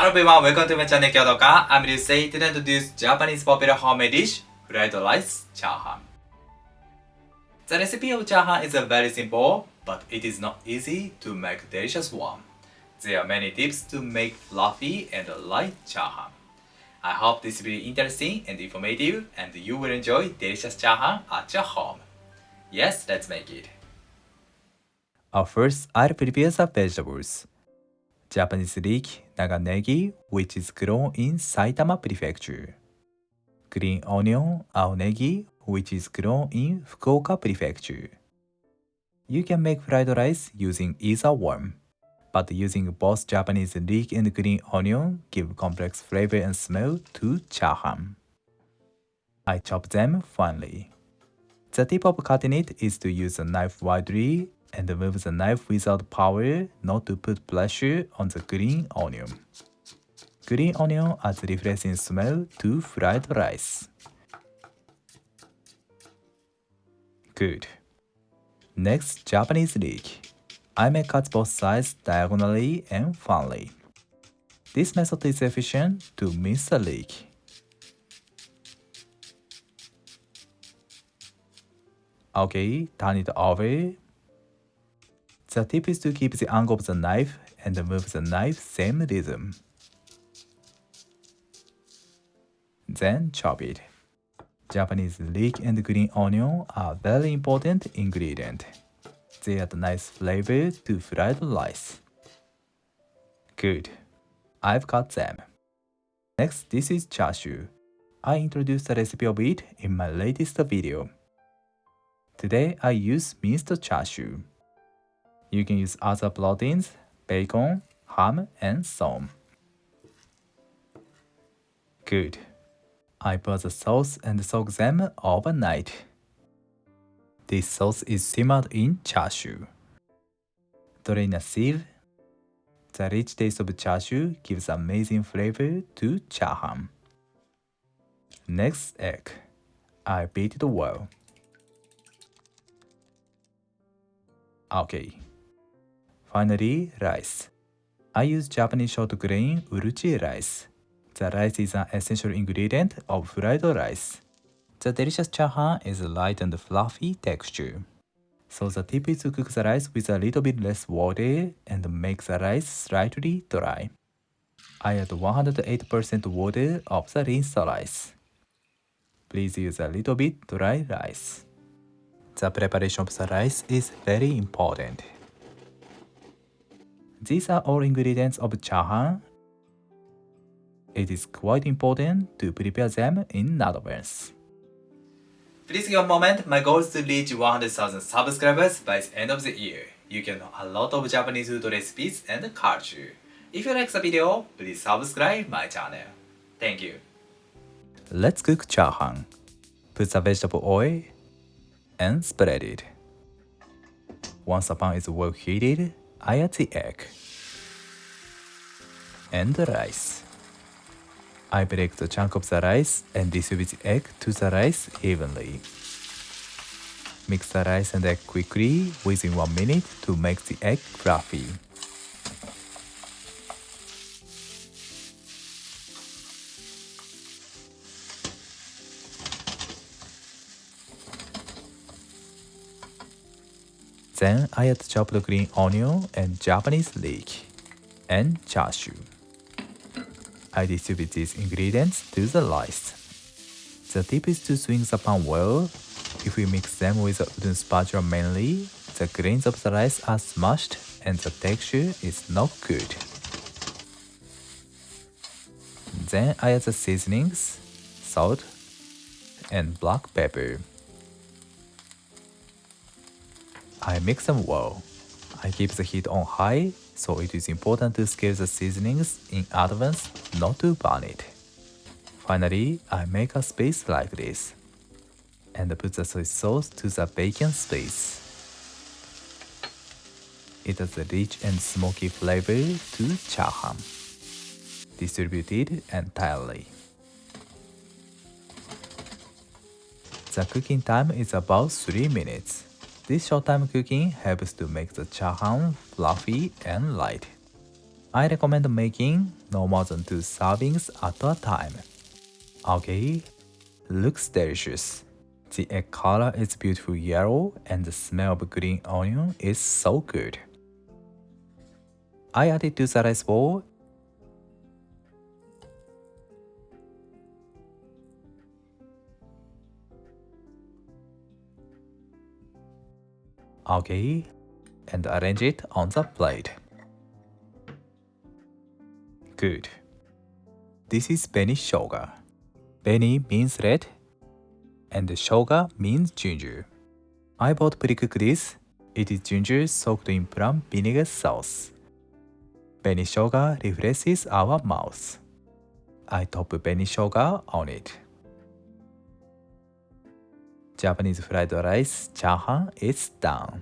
Hello everyone, welcome to my channel Kyodoka. I'm Ryusei. Today I introduce Japanese popular homemade dish, fried rice chahan. The recipe of chahan is very simple, but it is not easy to make delicious one. There are many tips to make fluffy and light chahan. I hope this will be interesting and informative, and you will enjoy delicious chahan at your home. Yes, let's make it. First, I'll prepare the vegetables. Japanese leek, naganegi, which is grown in Saitama Prefecture. Green onion, aonegi, which is grown in Fukuoka Prefecture. You can make fried rice using either one, but using both Japanese leek and green onion give complex flavor and smell to chahan. I chop them finely. The tip of cutting it is to use a knife widely and move the knife without power, not to put pressure on the green onion. Green onion adds refreshing smell to fried rice. Good. Next, Japanese leek. I may cut both sides diagonally and finely. This method is efficient to mince the leek. Okay, turn it over. The tip is to keep the angle of the knife and move the knife same rhythm. Then chop it. Japanese leek and green onion are very important ingredient. They add nice flavor to fried rice. Good. I've cut them. Next, this is chashu. I introduced the recipe of it in my latest video. Today, I use minced chashu. You can use other proteins, bacon, ham, and so on. Good. I put the sauce and soak them overnight. This sauce is simmered in chashu. Drain a sieve. The rich taste of chashu gives amazing flavor to chahan. Next, egg. I beat it well. Okay. Finally, rice. I use Japanese short grain uruchi rice. The rice is an essential ingredient of fried rice. The delicious chahan is light and fluffy texture. So the tip is to cook the rice with a little bit less water and make the rice slightly dry. I add 108% water of the rinsed rice. Please use a little bit dry rice. The preparation of the rice is very important. These are all ingredients of chahan. It is quite important to prepare them in advance. Please give a moment. My goal is to reach 100,000 subscribers by the end of the year. You can know a lot of Japanese food recipes and culture. If you like the video, please subscribe my channel. Thank you. Let's cook chahan. Put the vegetable oil and spread it. Once the pan is well heated, I add the egg and the rice. I break the chunk of the rice and distribute the egg to the rice evenly. Mix the rice and egg quickly within 1 minute to make the egg fluffy. Then I add chopped green onion and Japanese leek and chashu. I distribute these ingredients to the rice. The tip is to swing the pan well. If we mix them with a wooden spatula mainly, the grains of the rice are smashed and the texture is not good. Then I add the seasonings, salt, and black pepper. I mix them well. I keep the heat on high, so it is important to scale the seasonings in advance not to burn it. Finally, I make a space like this and put the soy sauce to the bacon space. It has a rich and smoky flavor to chahan. Distribute it entirely. The cooking time is about 3 minutes. This short time cooking helps to make the chahan fluffy and light. I recommend making no more than 2 servings at a time. Okay, looks delicious. The egg color is beautiful yellow and the smell of green onion is so good. I added to the rice bowl. Okay, and arrange it on the plate. Good. This is beni shoga. Beni means red, and shoga means ginger. I bought pre-cooked this. It is ginger soaked in plum vinegar sauce. Beni shoga refreshes our mouth. I top beni shoga on it. Japanese fried rice chahan is done.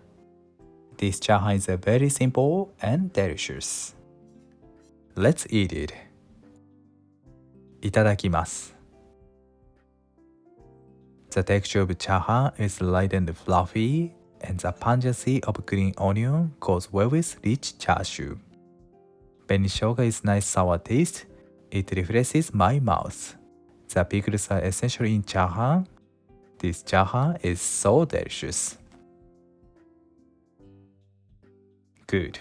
This chahan is very simple and delicious. Let's eat it. いただきます。The texture of chahan is light and fluffy, and the pungency of green onion goes well with rich chashu. Beni shoga is nice sour taste. It refreshes my mouth. The pickles are essential in chahan. This chahan is so delicious. Good.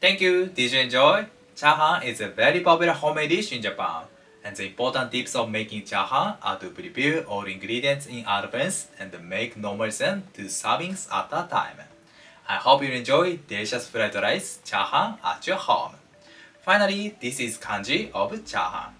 Thank you. Did you enjoy? Chahan is a very popular homemade dish in Japan. And the important tips of making chahan are to prepare all ingredients in advance and make no more than 2 servings at a time. I hope you enjoy delicious fried rice chahan at your home. Finally, this is kanji of chahan.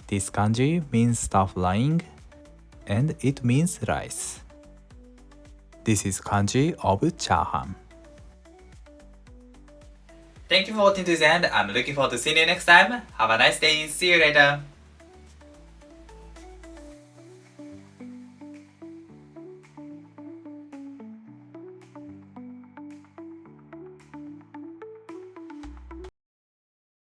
This kanji means stuff lying, and it means rice. This is kanji of chahan. Thank you for watching to the end. I'm looking forward to seeing you next time. Have a nice day. See you later.